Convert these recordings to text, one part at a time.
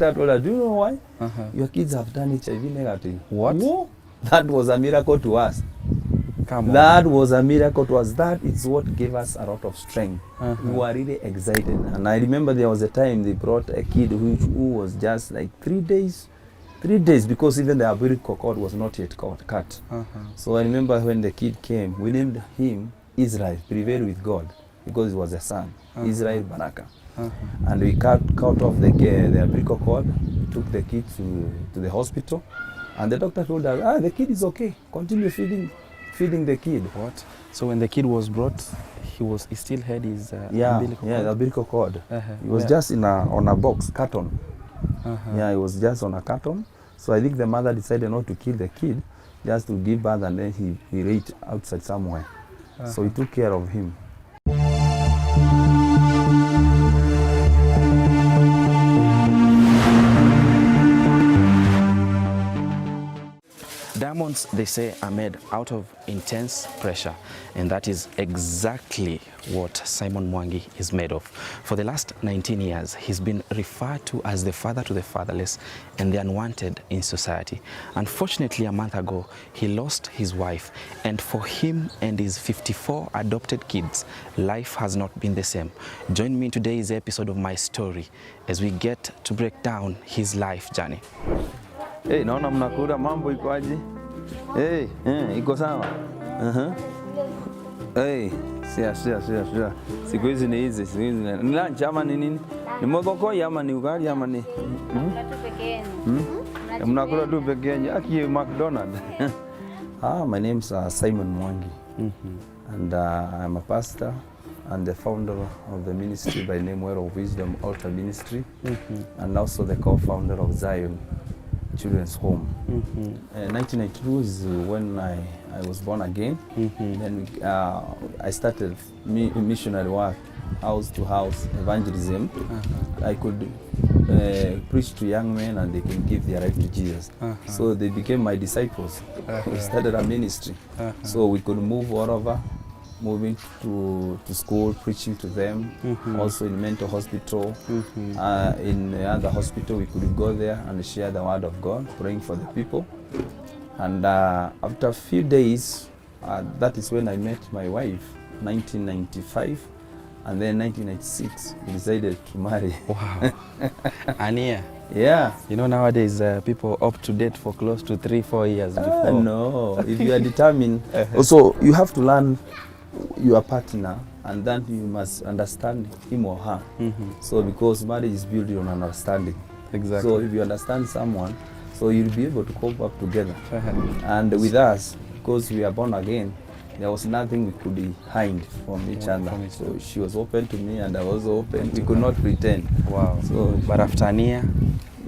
Doctor told her, do you know why? Your kids have done HIV negative. What? Whoa. That was a miracle to us. Come on. That was a miracle to us. That is what gave us a lot of strength. We were really excited. And I remember there was a time they brought a kid who was just like 3 days. 3 days, because even the umbilical cord was not yet cut. So I remember when the kid came, we named him Israel, prevail with God, because he was a son, Israel Baraka. And we cut off the umbilical cord, took the kid to the hospital, and the doctor told us, the kid is okay, continue feeding the kid. What? So when the kid was brought, he still had his umbilical cord? Yeah, the umbilical cord. He was just on a box, carton. Yeah, it was just on a carton. So I think the mother decided not to kill the kid, just to give birth, and then he ate outside somewhere. So he took care of him. Diamonds, they say, are made out of intense pressure, and that is exactly what Simon Mwangi is made of. For the last 19 years, he's been referred to as the father to the fatherless and the unwanted in society. Unfortunately, a month ago, he lost his wife, and for him and his 54 adopted kids, life has not been the same. Join me in today's episode of My Story as we get to break down his life journey. Hey, naona mnakula, mambo iko aje? Hey, iko sawa? Hey, sia. Siku hizi ni hizi, siku hizi ni lunch ama ni nini? Ni modokoi ama ni ugali ama ni? Mnakula tu peke yenu. Aki McDonald. My name is Simon Mwangi. And I'm a pastor and the founder of the ministry by name Word of Wisdom Altar Ministry, and also the co-founder of Zion Children's Home. 1992 is when I was born again. Then I started missionary work, house to house evangelism. I could preach to young men and they can give their life to Jesus. So they became my disciples. We started a ministry. So we could move all over, moving to school, preaching to them, also in mental hospital. In the other hospital, we could go there and share the word of God, praying for the people. And after a few days, that is when I met my wife, 1995. And then 1996, we decided to marry. Wow. Ania. Yeah. You know, nowadays people opt to date for close to 3-4 years before. No, if you are determined. Also, you have to learn your partner, and then you must understand him or her. So because marriage is built on understanding. Exactly. So if you understand someone, so you'll be able to cope up together. And with us, because we are born again, there was nothing we could hide from each other. So she was open to me and I was open. We could not pretend. Wow. So, but after Ania,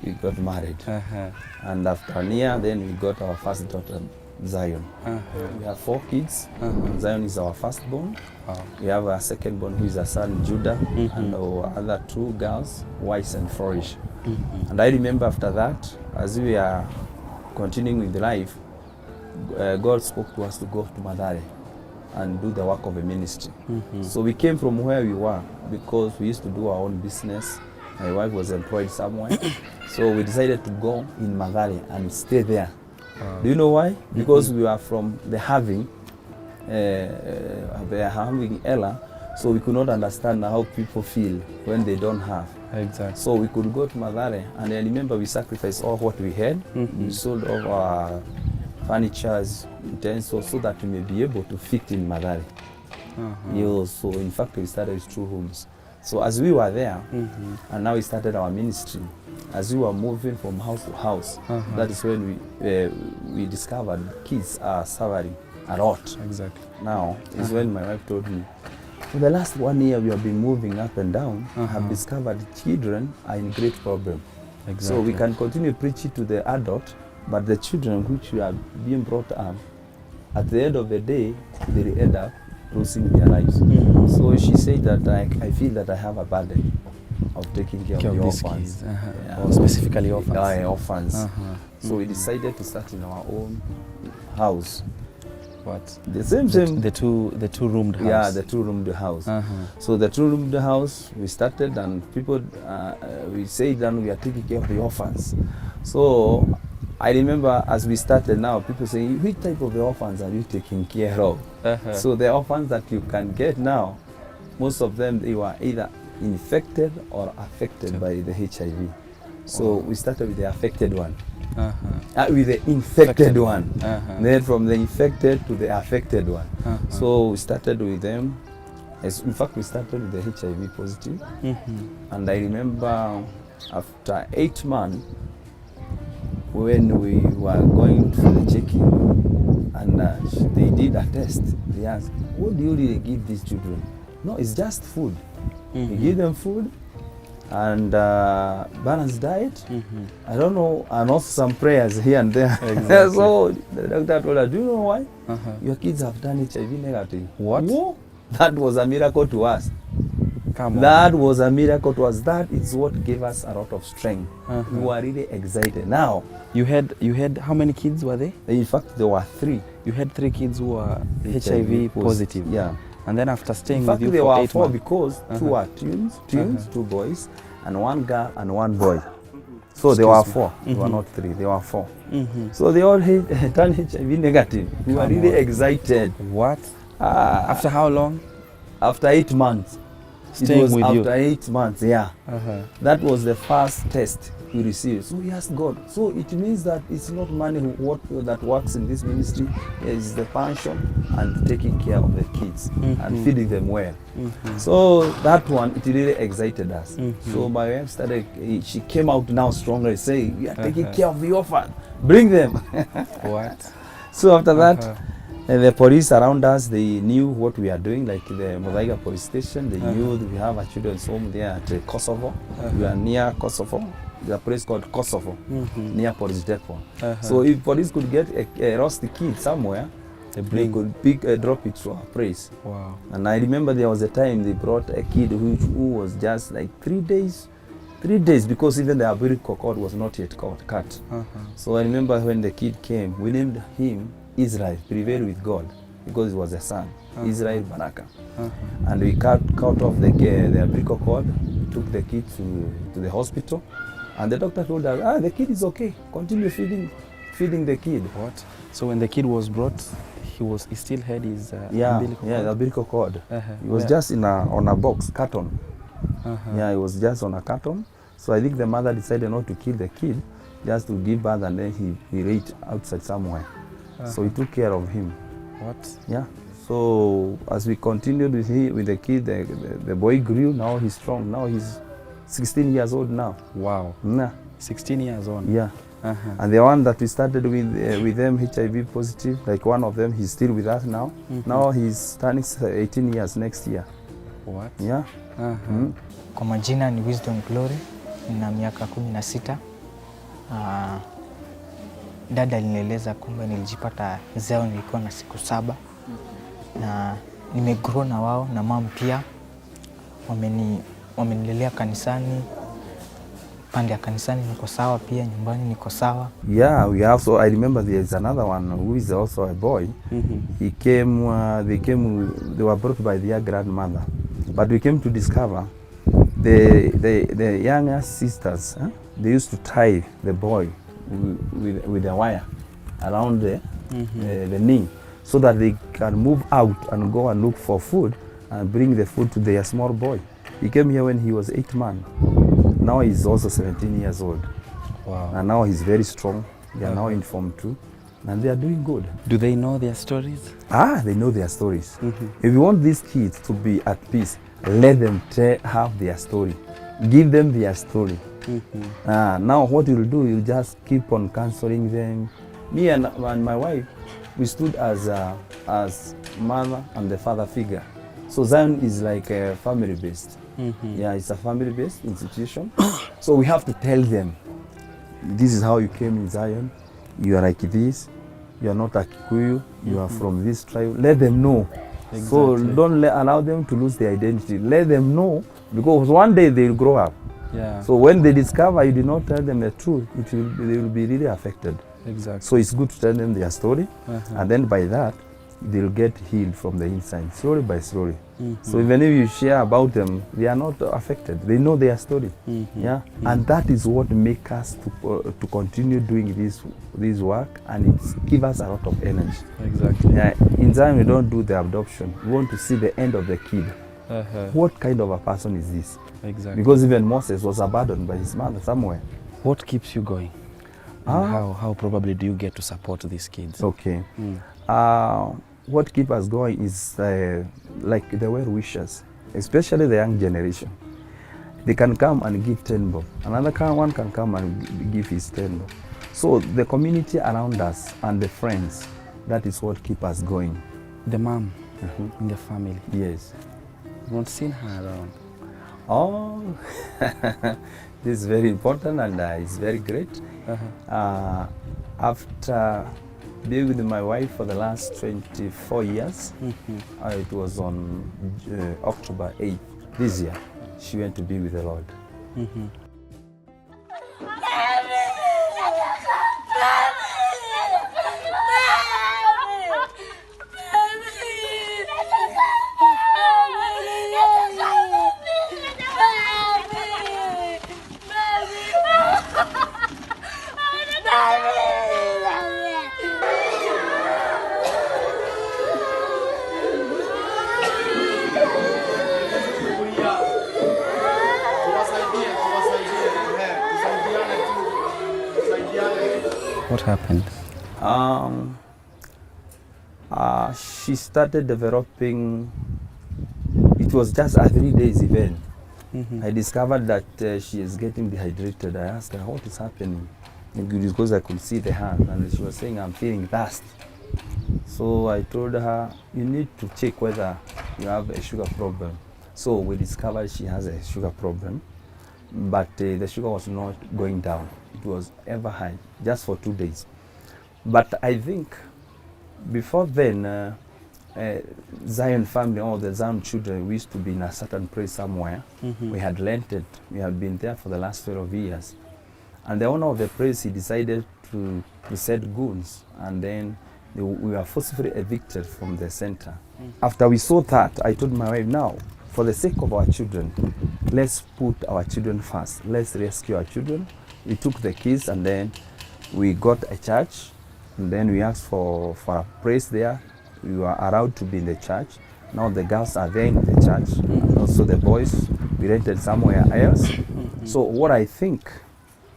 we got married. And after Ania, then we got our first daughter, Zion. We have 4 kids. Zion is our firstborn. We have a secondborn who is a son, Judah, and our other 2 girls, Wise and Flourish. And I remember after that, as we are continuing with life, God spoke to us to go to Madare and do the work of a ministry. So we came from where we were because we used to do our own business. My wife was employed somewhere. So we decided to go in Madare and stay there. Do you know why? Because we were from the having Ella, so we could not understand how people feel when they don't have. Exactly. So we could go to Madare, and I remember we sacrificed all what we had. We sold all our furnitures, utensils, so that we may be able to fit in Madare. So in fact, we started with 2 homes. So as we were there, and now we started our ministry, as we were moving from house to house, that is when we discovered kids are suffering a lot. Exactly. Now is when my wife told me, For the last 1 year, we have been moving up and down. Have discovered children are in great problem. Exactly. So we can continue preaching to the adult, but the children which are being brought up, at the end of the day, they end up losing their lives. So she said that I feel that I have a burden of taking care of the orphans. Or specifically orphans. Orphans. So we decided to start in our own house. What? The same. The two-roomed house. Yeah, the two-roomed house. So the two-roomed house, we started, and people, we said that we are taking care of the orphans. So I remember as we started now, people say, which type of the orphans are you taking care of? So the orphans that you can get now, most of them, they were either infected or affected by the HIV. So we started with the affected one. With the infected one. Then from the infected to the affected one. So we started with them. In fact, we started with the HIV positive. And I remember after 8 months, when we were going for the checking, and they did a test, they asked, what do you really give these children? No, it's just food. You give them food and balanced diet. I don't know, and also some prayers here and there. Exactly. So the doctor told us, do you know why? Your kids have done HIV negative. What? Whoa. That was a miracle to us. Come on. That was a miracle to us. That is what gave us a lot of strength. We were really excited. Now, you had how many kids were there? in fact, there were 3. You had 3 kids who were HIV positive. Yeah. And then after staying In fact, with you there for were 8 4 months. because 2 are twins, 2 boys, and 1 girl and 1 boy. So there were 4. There were not 3. There were 4. So they all turned HIV negative. We were really excited. What? After how long? After 8 months. Staying it was with after you. 8 months, yeah. That was the first test we received. So we asked God. So it means that it's not money that works in this ministry. It's the passion and taking care of the kids and feeding them well. So that one, it really excited us. So my wife started, she came out now strongly saying, we are taking care of the orphan. Bring them. What? So after that, the police around us, they knew what we are doing, like the Mwangi police station. They knew that we have a children's home there at Kosovo. We are near Kosovo. There's a place called Kosovo, near police depot. So if police could get a lost kid somewhere, they could drop it to our place. Wow. And I remember there was a time they brought a kid who was just like 3 days. 3 days, because even the umbilical cord was not yet cut. So I remember when the kid came, we named him Israel, prevail with God, because it was a son, Israel Baraka. And we cut off the umbilical cord, took the kid to the hospital, and the doctor told us, the kid is okay, continue feeding the kid. What? So when the kid was brought, he still had his umbilical cord? Yeah, the umbilical cord. It was just on a box, carton. Yeah, it was just on a carton. So I think the mother decided not to kill the kid, just to give birth, and then he laid outside somewhere. So we took care of him. What? Yeah. So as we continued with the kid, the boy grew. Now he's strong. Now he's 16 years old now. Wow. Yeah. 16 years old. Yeah. And the one that we started with them, HIV positive, like one of them, he's still with us now. Now he's turning 18 years next year. What? Yeah. Kwa majina ni Wisdom Glory, nina miaka 16. Dada alinieleza kwamba nilijipata zao nilikuwa na siku 7 na nimegrow na wao, na mom pia wamenilelea kanisani. Pande ya kanisani niko sawa, pia nyumbani niko sawa. Yeah, we also, I remember there is another one who is also a boy. He came, they were brought by their grandmother, but we came to discover the younger sisters, they used to tie the boy with a wire around the knee, so that they can move out and go and look for food and bring the food to their small boy. He came here when he was 8 months. Now he's also 17 years old. Wow. And now he's very strong. They are now informed too, and they are doing good. Do they know their stories? They know their stories. If you want these kids to be at peace, let them have their story. Give them their story. Now what you'll do, you'll just keep on counseling them. Me and my wife, we stood as mother and the father figure. So Zion is like a family-based. Yeah, it's a family-based institution. So we have to tell them, this is how you came in Zion. You are like this. You are not a Kikuyu. You are from this tribe. Let them know. So don't allow them to lose their identity. Let them know, because one day they'll grow up. Yeah. So when they discover you did not tell them the truth, they will be really affected. Exactly. So it's good to tell them their story, and then by that, they'll get healed from the inside, slowly by slowly. So even if you share about them, they are not affected. They know their story. Yeah, and that is what makes us to continue doing this work, and it gives us a lot of energy. Exactly. Yeah, in Zion we don't do the adoption. We want to see the end of the kid. What kind of a person is this? Exactly. Because even Moses was abandoned by his mother somewhere. What keeps you going? And how probably do you get to support these kids? Okay. What keeps us going is like the well-wishers, especially the young generation. They can come and give 10 bob. Another one can come and give his 10 bob. So the community around us and the friends, that is what keeps us going. The mom in the family. Yes. I've not seen her around. Oh, this is very important, and it's very great. After being with my wife for the last 24 years, it was on October 8th this year, she went to be with the Lord. What happened? She started developing. It was just a 3-day event. I discovered that she is getting dehydrated. I asked her, what is happening? Because I could see the hand, and she was saying, I'm feeling thirst. So I told her, you need to check whether you have a sugar problem. So we discovered she has a sugar problem, but the sugar was not going down. It was ever high, just for 2 days. But I think before then, Zion family, all the Zion children, we used to be in a certain place somewhere. We had rented. We had been there for the last 12 years. And the owner of the place, he decided to set goons, and then we were forcibly evicted from the center. After we saw that, I told my wife, now, for the sake of our children, let's put our children first. Let's rescue our children. We took the kids, and then we got a church, and then we asked for a place there. We were allowed to be in the church. Now the girls are there in the church, and also the boys, we rented somewhere else. So what I think,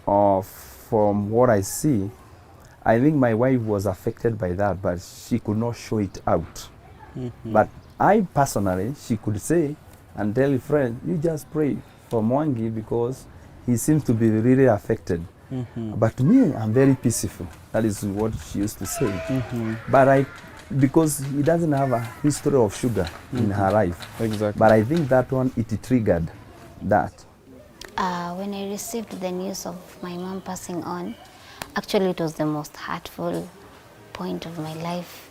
from what I see, I think my wife was affected by that, but she could not show it out. But I personally, she could say and tell a friend, you just pray for Mwangi because he seems to be really affected. But me, I'm very peaceful. That is what she used to say. But because he doesn't have a history of sugar in her life. Exactly. But I think that one, it triggered that. When I received the news of my mom passing on, actually it was the most hurtful point of my life.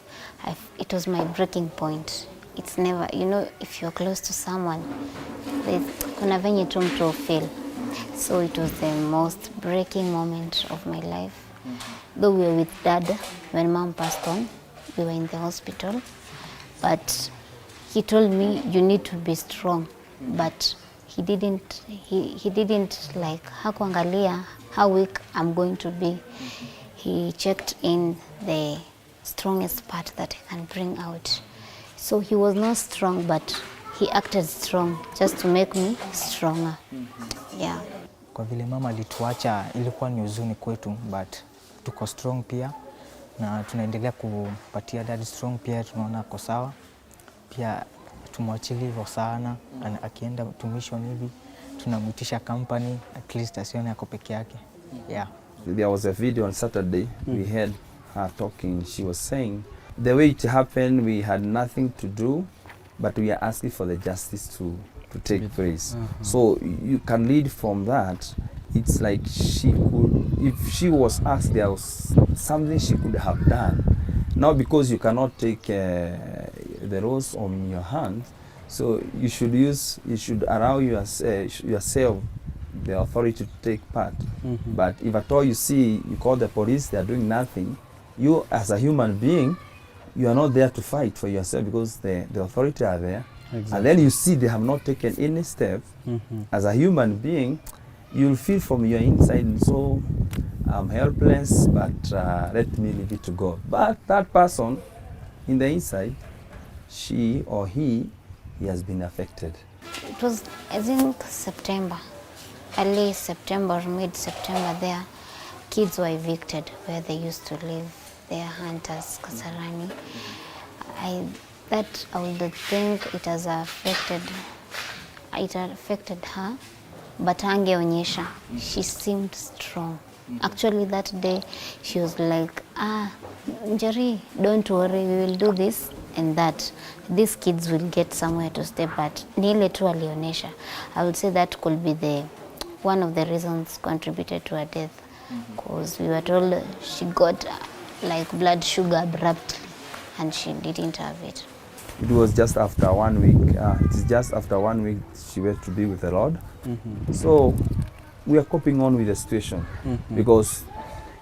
It was my breaking point. It's never, you know, if you're close to someone, kuna venye tu mtu feel. So it was the most breaking moment of my life. Though we were with dad when mom passed on, we were in the hospital, but he told me, you need to be strong. But he didn't like hakuangalia how weak I'm going to be. He checked in the strongest part that I can bring out. So he was not strong, but he acted strong just to make me stronger. Yeah. Kwa vile mama alituacha, ilikuwa ni huzuni kwetu, but tuko strong pia na tunaendelea kupatia dad strong pia, tunaona ako sawa. Pia tumwachilie hivyo sana, akienda mission hivi tunamwitisha company at least asione ako peke yake. Yeah. There was a video on Saturday, we heard her talking. She was saying the way it happened, we had nothing to do. but we are asking for the justice to take place. So you can lead from that. It's like she could, if she was asked, there was something she could have done. Now because you cannot take the roles on your hand, so you should allow yourself the authority to take part. But if at all you see, you call the police, they are doing nothing, you as a human being, you are not there to fight for yourself because the authority are there. Exactly. And then you see they have not taken any step. As a human being, you'll feel from your inside, so I'm helpless, but let me leave it to God. But that person in the inside, she or he has been affected. It was, I think, September, early September, mid-September there, kids were evicted where they used to live. They are hunters, Kasarani. I would think it has affected her, but angeonyesha, she seemed strong. Actually that day she was like, Njeri, don't worry, we will do this and that. These kids will get somewhere to stay, but nile tu alionyesha. I would say that could be one of the reasons contributed to her death, because we were told she got like blood sugar abruptly and she didn't have it. It was just after 1 week. It's just after 1 week she went to be with the Lord. So we are coping on with the situation because,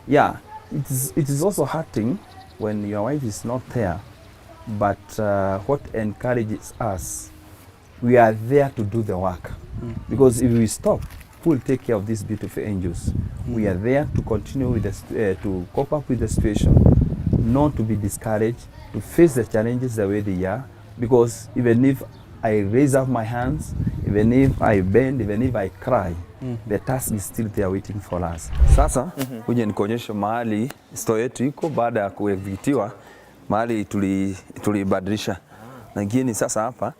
yeah, it is also hurting when your wife is not there. But what encourages us, we are there to do the work. Because if we stop, who will take care of these beautiful angels? We are there to continue with to cope up with the situation, not to be discouraged, to face the challenges the way they are. Because even if I raise up my hands, even if I bend, even if I cry, the task is still there waiting for us. Sasa kuja nikuonyesha mahali store yetu iko baada ya kuevictiwa, mahali tulibadilisha. Lakini sasa hapa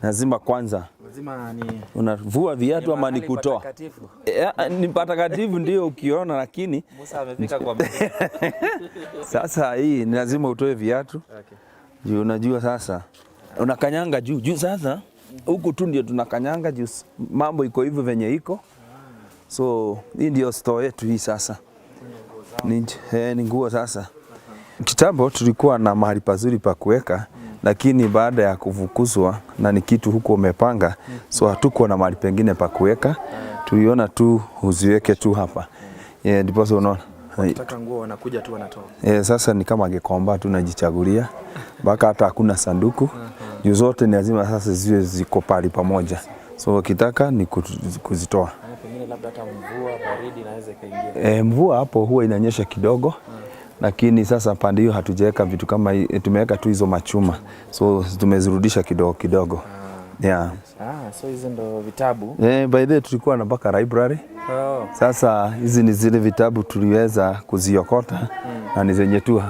lazima kwanza unavua viatu ama nikutoa. Ni patakatifu ndio ukiona, lakini Musa amefika kwa sasa hii ni lazima utoe viatu. Juu unajua sasa unakanyanga juu sasa huku tu ndio tunakanyanga juu mambo iko hivyo venye iko. So hii ndio store yetu hii sasa. Ni nguo sasa. Kitambo tulikuwa na mahali pazuri pa kuweka, lakini baada ya kufukuzwa na ni kitu huko umepanga, so hatukuwa na mahali pengine pa kuweka. Tuliona tu uziweke tu hapa. Ndipo unaona. Nataka nguo wanakuja tu wanatoa. Sasa ni kama Gikomba tunajichagulia. Baka hata hakuna sanduku. Juu zote ni lazima sasa ziwe ziko pali pamoja. So ukitaka ni kuzitoa. Pengine labda hata mvua baridi inaweza kaingia. Mvua hapo huwa inanyesha kidogo. Lakini sasa pande hiyo hatujaweka vitu kama hii, tumeweka tu hizo machuma. So tumezirudisha kidogo. Yeah. So hizo ndo vitabu. By the way tulikuwa na mpaka library. Sasa hizi ni zile vitabu tuliweza kuziokota na ni zenye tu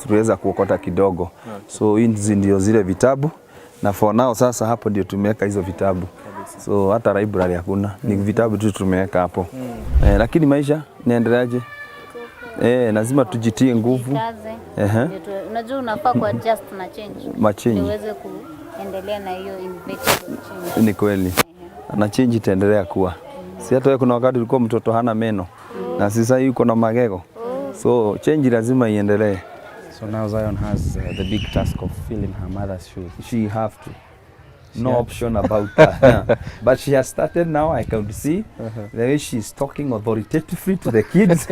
tuliweza kuokota kidogo. So hizi ndio zile vitabu na for now sasa hapo ndio tumeweka hizo vitabu. So hata library hakuna, ni vitabu tu tumeweka hapo. Lakini maisha niendeleaje? Lazima tujitie nguvu. Unajua unafaa ku adjust na change. Uweze kuendelea na hiyo evicted change. Ni kweli. Na change itaendelea kuwa. Si hata wewe kuna wakati ulikuwa mtoto hana meno na sasa yuko na magego. So change lazima iendelee. So now Zion has the big task of filling her mother's shoes. She have to. No option about that. But she has started now. I can see the way she's talking authoritatively to the kids.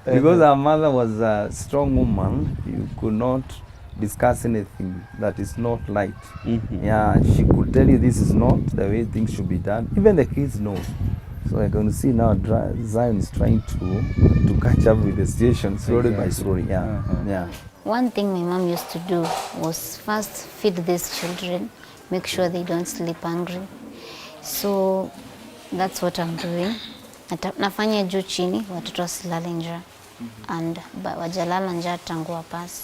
Because her mother was a strong woman, you could not discuss anything that is not right. Yeah, she could tell you this is not the way things should be done. Even the kids know. So I can see now Zion is trying to catch up with the situation slowly by slowly. Yeah. One thing my mom used to do was first feed these children, make sure they don't sleep hungry. So that's what I'm doing. Nafanya juu chini, watoto wasilale njaa. And wajalala njaa tangu wapasi.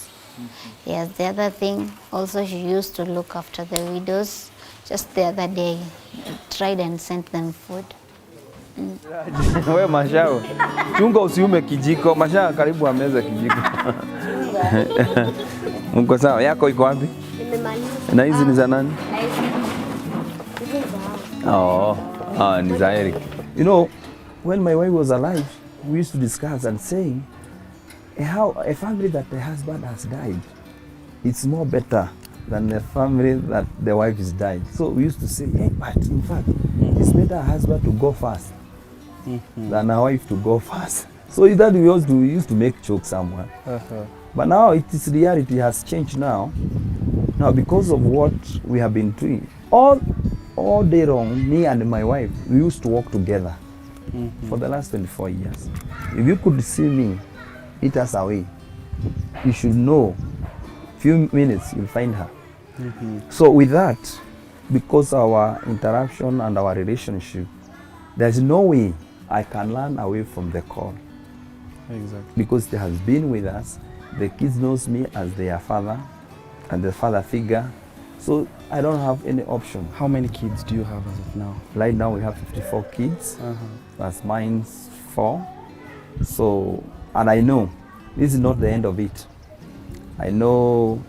Yes, the other thing, also she used to look after the widows. Just the other day, I tried and sent them food. Wewe Mashao, chunga usiume kijiko. Mashao karibu ameza kijiko. Mko sawa? Yako iko wapi? Nimemaliza. Na hizi ni za nani? Oh, ni za Eric. You know, when my wife was alive, we used to discuss and saying how a family that the husband has died, it's more better than a family that the wife is died. So we used to say, hey, but in fact, it's better a husband to go first than a wife to go first. So that we used to make jokes somewhere. But now it is reality has changed now. Now because of what we have been doing, all day long, me and my wife, we used to walk together for the last 24 years. If you could see me, eat us away, you should know, few minutes you'll find her. So with that, because our interaction and our relationship, there's no way I can run away from the call. Exactly. Because they has been with us. The kids knows me as their father and the father figure. So I don't have any option. How many kids do you have as of now? Right now we have 54 kids. Plus mine's 4. So, and I know this is not the end of it. I know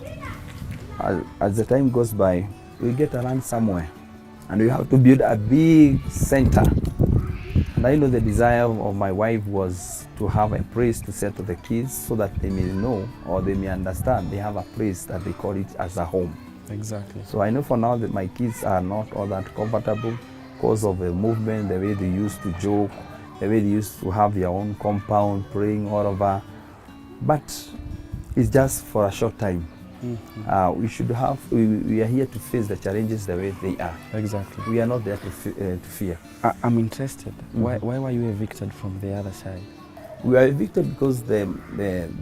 as the time goes by, we get around somewhere and we have to build a big center. And I know the desire of my wife was to have a place to settle the kids so that they may know or they may understand they have a place that they call it as a home. Exactly. So I know for now that my kids are not all that comfortable because of the movement, the way they used to joke, the way they used to have their own compound, praying all over. But it's just for a short time. We are here to face the challenges the way they are. Exactly. We are not there to fear. I'm interested. Why were you evicted from the other side? We are evicted because the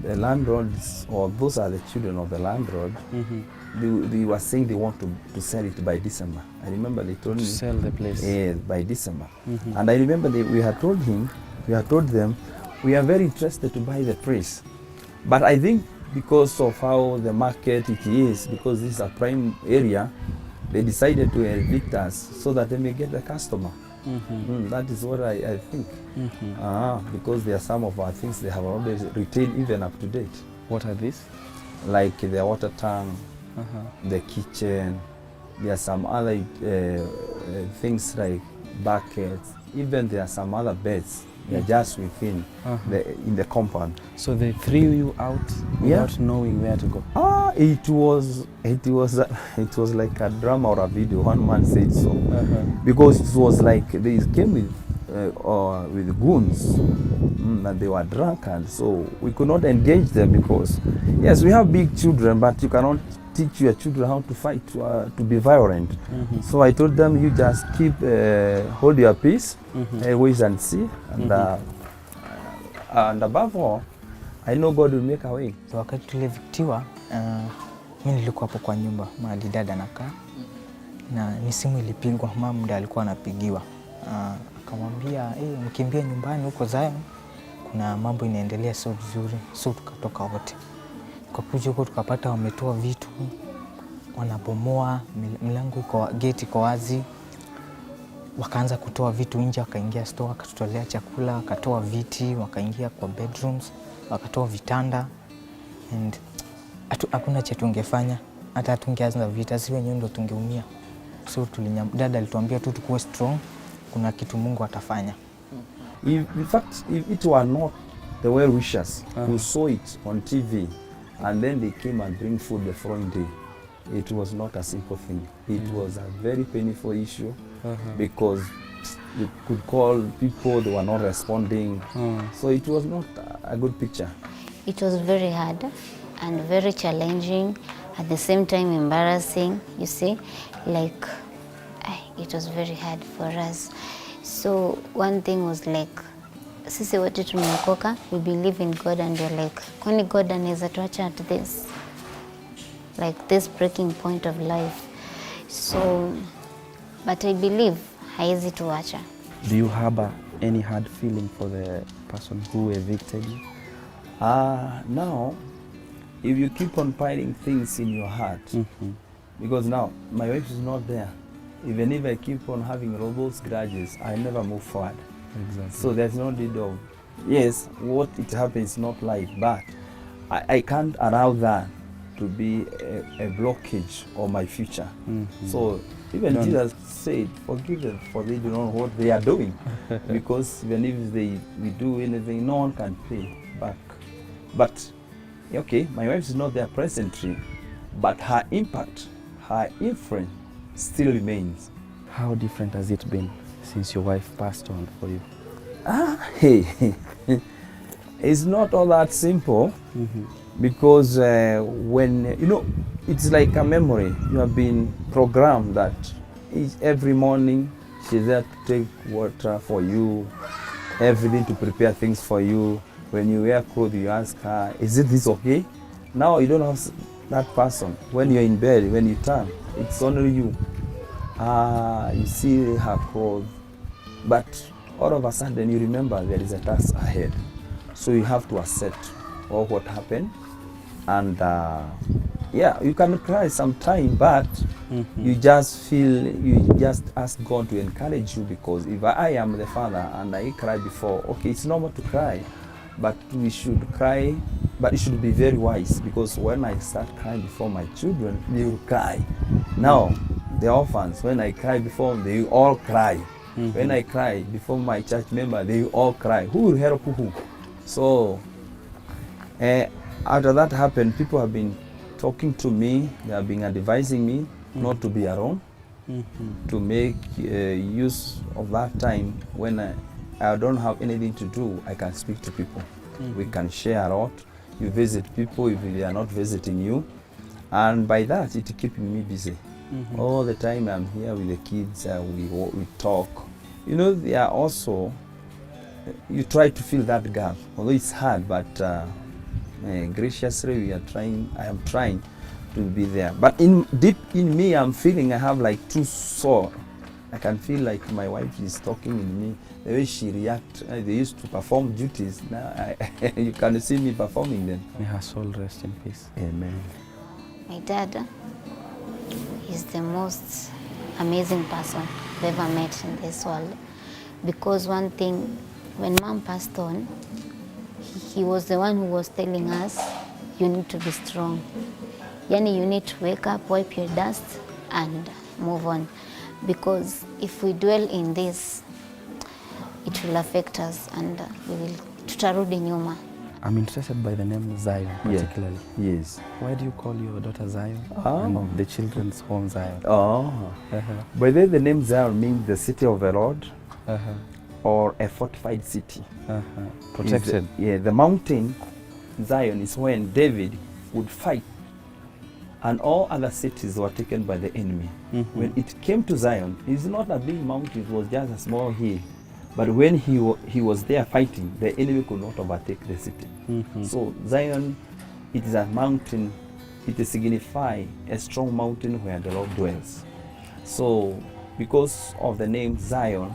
landlords, or those are the children of the landlord, they were saying they want to sell it by December. I remember they told me to sell the place. By December. And I remember we had told them, we are very interested to buy the place. But I think because of how the market it is, because this is a prime area, they decided to evict us so that they may get the customer. That is what I think. Because there are some of our things they have already retained even up to date. What are these? Like the water tank, the kitchen. There are some other things like buckets. Even there are some other beds. They are just within in the compound. So they threw you out without knowing where to go. It was like a drama or a video. One man said so, because it was like they came with goons, and they were drunk, and so we could not engage them because yes, we have big children, but you cannot teach your children how to fight, to be violent. So I told them, you just hold your peace, wait and see, and above all, I know God will make a way. So wakati tulivictiwa, mimi nilikuwa hapo kwa nyumba, mahali dada anakaa, na ni simu ilipigwa, mama ndiye alikuwa anapigiwa. Akamwambia, mkimbie nyumbani huko Zion, kuna mambo inaendelea sio vizuri. So tukatoka wote. Tukakuja huko tukapata wametoa vitu, wanabomoa, mlango iko, gate iko wazi. Wakaanza kutoa vitu nje, wakaingia store, wakatutolea chakula, wakatoa viti, wakaingia kwa bedrooms, wakatoa vitanda, and hakuna cha tungefanya, hata tungeanza vita, si wenyewe ndio tungeumia. So dada alituambia tu tukuwe strong, kuna kitu Mungu atafanya. In fact, if it were not the well wishers who saw it on TV and then they came and bring food the following day, it was not a simple thing. It was a very painful issue because you could call people, they were not responding. So it was not a good picture. It was very hard and very challenging, at the same time embarrassing, you see, like it was very hard for us. So one thing was like, sisi wote tumeokoka, we believe in God, and we're like, kwani God anaweza tuacha at this, like this breaking point of life. So, but I believe haizi tuacha. Do you harbor any hard feeling for the person who evicted you? Now, if you keep on piling things in your heart, because now my wife is not there, even if I keep on having all those grudges, I never move forward. Exactly. So there's no need of, yes, what it happens is not life, but I can't allow that to be a blockage of my future. So even Jesus said, forgive them, for they do not know what they are doing. Because even if we do anything, no one can pay back. But, okay, my wife is not there presently, but her impact, her influence still remains. How different has it been since your wife passed on for you? Hey, it's not all that simple. Because when, it's like a memory. You have been programmed that every morning she's there to take water for you, everything to prepare things for you. When you wear clothes, you ask her, is this okay? Now you don't have that person. When you're in bed, when you turn, it's only you. You see her clothes, but all of a sudden you remember there is a task ahead. So you have to accept all what happened. And yeah, you can cry sometime, but you just ask God to encourage you, because if I am the father and I cry before, okay, it's normal to cry, but we should cry, but it should be very wise, because when I start crying before my children, they will cry. Now, the orphans, when I cry before them, they all cry. When I cry before my church member, they all cry. Who will help who? So, after that happened, people have been talking to me, they have been advising me not to be alone, to make use of that time when I don't have anything to do. I can speak to people. We can share a lot. You visit people if they are not visiting you. And by that, it keeps me busy. All the time I'm here with the kids, we talk. They are also, you try to fill that gap, although it's hard, but graciously I am trying to be there. But deep in me, I'm feeling I have like two souls. I can feel like my wife is talking in me. The way she reacts, they used to perform duties. Now you can see me performing them. May her soul rest in peace. Amen. My dad is the most amazing person I've ever met in this world. Because one thing, when Mom passed on, he was the one who was telling us, you need to be strong. Yani, you need to wake up, wipe your dust, and move on. Because if we dwell in this, it will affect us, and tutarudi nyuma. I'm interested by the name Zion, particularly. Yes. Why do you call your daughter Zion? And the children's home Zion? By the name Zion means the city of the Lord, or a fortified city. Protected. The mountain Zion is when David would fight, and all other cities were taken by the enemy. When it came to Zion, it's not a big mountain, it was just a small hill. But when he was there fighting, the enemy could not overtake the city. So Zion, it is a mountain, it signifies a strong mountain where the Lord dwells. So because of the name Zion,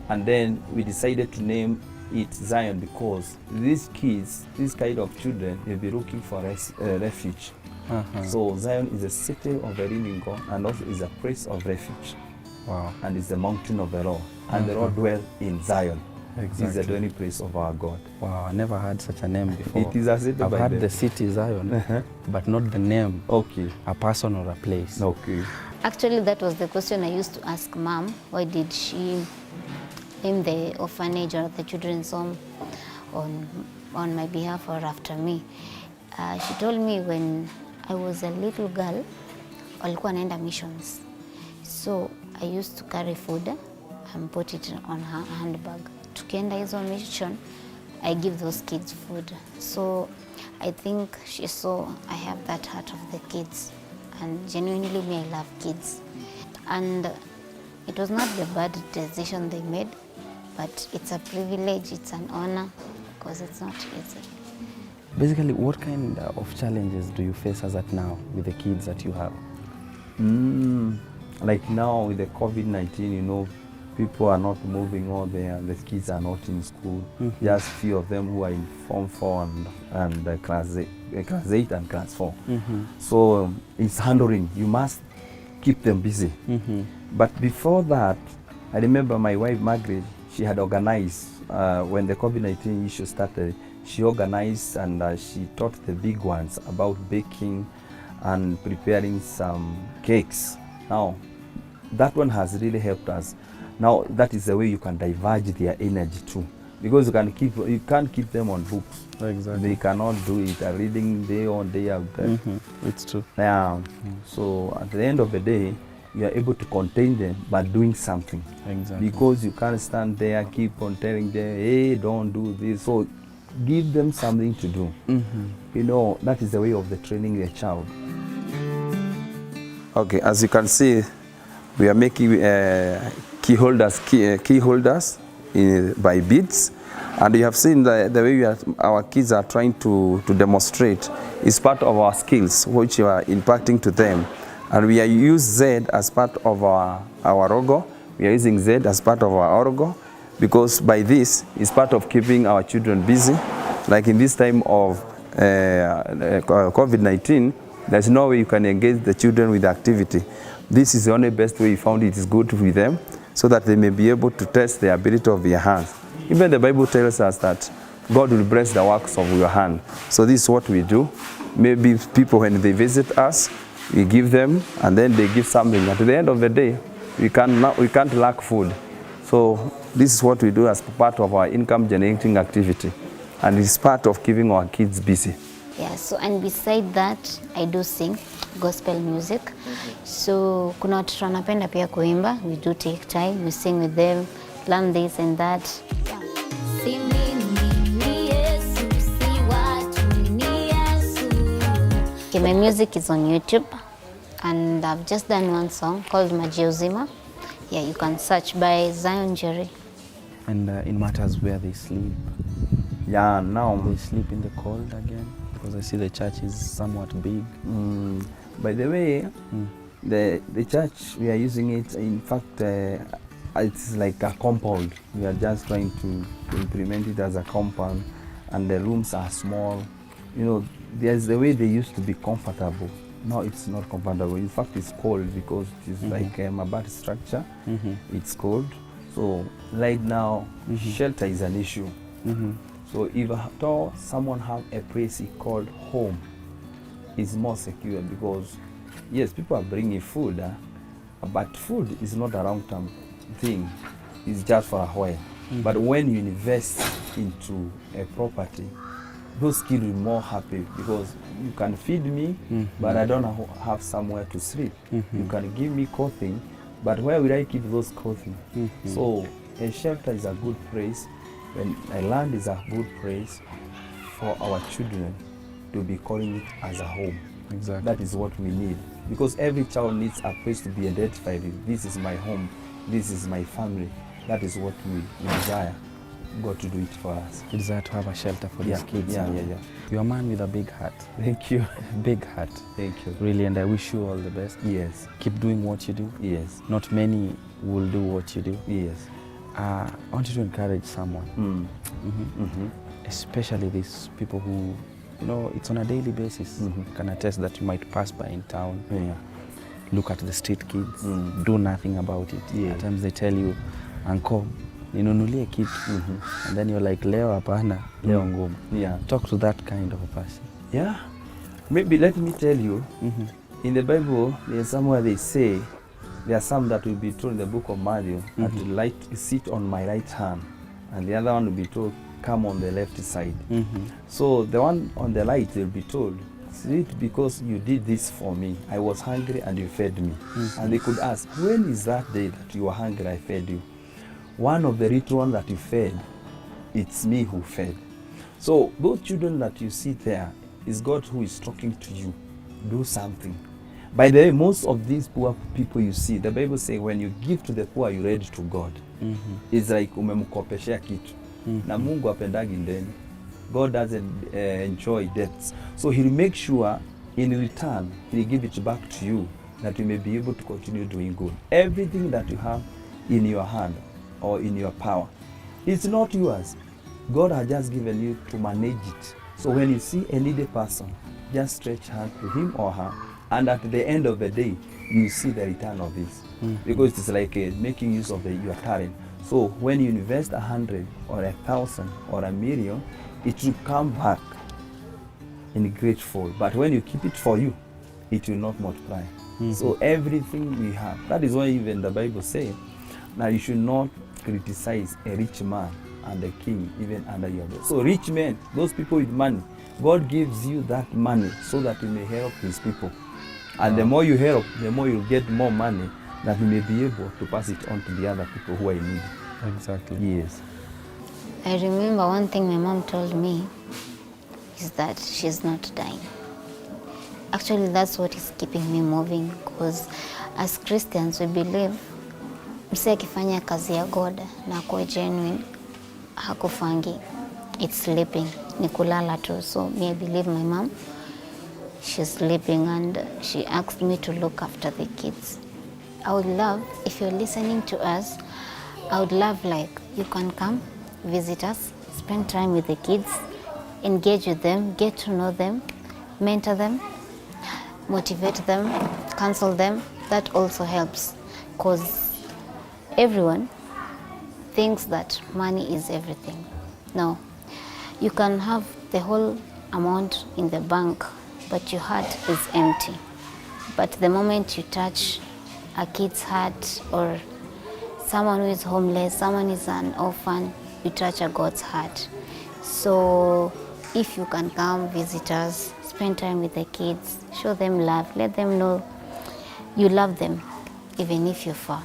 and then we decided to name it Zion because these kids, these kind of children, they'll be looking for refuge. So Zion is a city of the living God, and also is a place of refuge. Wow. And it's the mountain of the Lord. And the Lord dwells in Zion. Exactly. It's the dwelling place of our God. Wow, I never heard such a name before. It is a city. I've heard the city Zion, but not the name. Okay. A person or a place. Okay. Actually, that was the question I used to ask Mom. Why did she name the orphanage or the children's home on my behalf or after me? She told me when I was a little girl, walikuwa naenda missions. So I used to carry food and put it on her handbag. Tukienda hizo mission, I give those kids food. So I think she saw I have that heart of the kids. And genuinely, me, I love kids. And it was not the bad decision they made, but it's a privilege, it's an honor, because it's not easy. Basically, what kind of challenges do you face as at now with the kids that you have? Like now with the COVID-19, people are not moving all there. The kids are not in school. Just few of them who are in Form 4 and class 8 and class 4. So it's handling. You must keep them busy. But before that, I remember my wife Margaret, she had organized, when the COVID-19 issue started, she organized and she taught the big ones about baking and preparing some cakes. Now, that one has really helped us. Now, that is the way you can diverge their energy too. Because you can't keep them on books. Exactly. They cannot do it. Reading day on day out. It's true. Yeah. So at the end of the day, you are able to contain them by doing something. Exactly. Because you can't stand there, keep on telling them, hey, don't do this. So give them something to do. You know, that is the way of the training a child. Okay, as you can see, we are making key holders by beads, and you have seen the way our kids are trying to demonstrate is part of our skills which we are impacting to them, and we are use Z as part of our logo. We are using Z as part of our logo because by this is part of keeping our children busy. Like in this time of COVID-19, there's no way you can engage the children with activity. This is the only best way we found it is good with them, so that they may be able to test the ability of their hands. Even the Bible tells us that God will bless the works of your hand. So this is what we do. Maybe people, when they visit us, we give them, and then they give something. At the end of the day, we can't lack food. So this is what we do as part of our income generating activity. And it's part of keeping our kids busy. Yeah, so and beside that, I do sing gospel music. So kuna watoto wanapenda pia kuimba. We do take time, we sing with them, learn this and that. Yeah. Okay, my music is on YouTube, and I've just done one song called Majiuzima. Yeah, you can search by Zion Jerry. And in matters where they sleep. Yeah, now They sleep in the cold again, because I see the church is somewhat big. By the way, the church, we are using it, in fact, it's like a compound. We are just trying to implement it as a compound, and the rooms are small. You know, there's the way they used to be comfortable. No, it's not comfortable. In fact, it's cold because it's like a Mabati structure. It's cold. So right now, shelter is an issue. So if at all someone have a place he called home, it's more secure because, yes, people are bringing food, but food is not a long-term thing. It's just for a while. But when you invest into a property, those kids will be more happy because you can feed me, but I don't have somewhere to sleep. You can give me clothing, but where will I keep those clothing? So a shelter is a good place, when a land is a good place for our children to be calling it as a home. Exactly. That is what we need, because every child needs a place to be identified with. This is my home, this is my family. That is what we desire God to do it for us. We desire to have a shelter for these kids. Yeah. You're a man with a big heart. Thank you. Big heart. Thank you. Really, and I wish you all the best. Yes. Keep doing what you do. Yes. Not many will do what you do. Yes. I want you to encourage someone, especially these people who, you know, it's on a daily basis. Can attest that you might pass by in town, look at the street kids, do nothing about it. At times they tell you, Uncle, ninunulie kitu, and then you're like, leo hapana, leo ngumu. Talk to that kind of a person. Yeah. Maybe let me tell you, in the Bible, there's somewhere they say, there are some that will be told in the book of Matthew, that will like sit on my right hand, and the other one will be told, come on the left side. So the one on the right will be told, sit because you did this for me. I was hungry and you fed me. And they could ask, when is that day that you were hungry, I fed you? One of the little ones that you fed, it's me who fed. So those children that you see there, is God who is talking to you. Do something. By the way, most of these poor people you see, the Bible says when you give to the poor, you ready to God. It's like umemkopeshea kitu. Na Mungu apendagi ndeni. God doesn't enjoy debts. So he'll make sure in return, he'll give it back to you, that you may be able to continue doing good. Everything that you have in your hand or in your power, it's not yours. God has just given you to manage it. So when you see a needy person, just stretch hand to him or her, and at the end of the day, you see the return of this. Because it's like making use of your talent. So when you invest 100 or 1,000 or 1,000,000, it will come back in grateful. But when you keep it for you, it will not multiply. So everything we have, that is why even the Bible says, now you should not criticize a rich man and a king even under your bed. So rich men, those people with money, God gives you that money so that you may help his people. And the more you help, the more you get more money that you may be able to pass it on to the other people who are in need. Exactly. Yes. I remember one thing my mom told me is that she's not dying. Actually, that's what is keeping me moving, because as Christians we believe msi akifanya kazi ya God na kuwa genuine hakufangi. It's sleeping, ni kulala tu. So me, I believe my mom, she's sleeping, and she asked me to look after the kids. I would love, if you're listening to us, I would love, like, you can come, visit us, spend time with the kids, engage with them, get to know them, mentor them, motivate them, counsel them. That also helps, because everyone thinks that money is everything. No, you can have the whole amount in the bank, but your heart is empty. But the moment you touch a kid's heart, or someone who is homeless, someone who is an orphan, you touch a God's heart. So if you can come visit us, spend time with the kids, show them love, let them know you love them, even if you're far.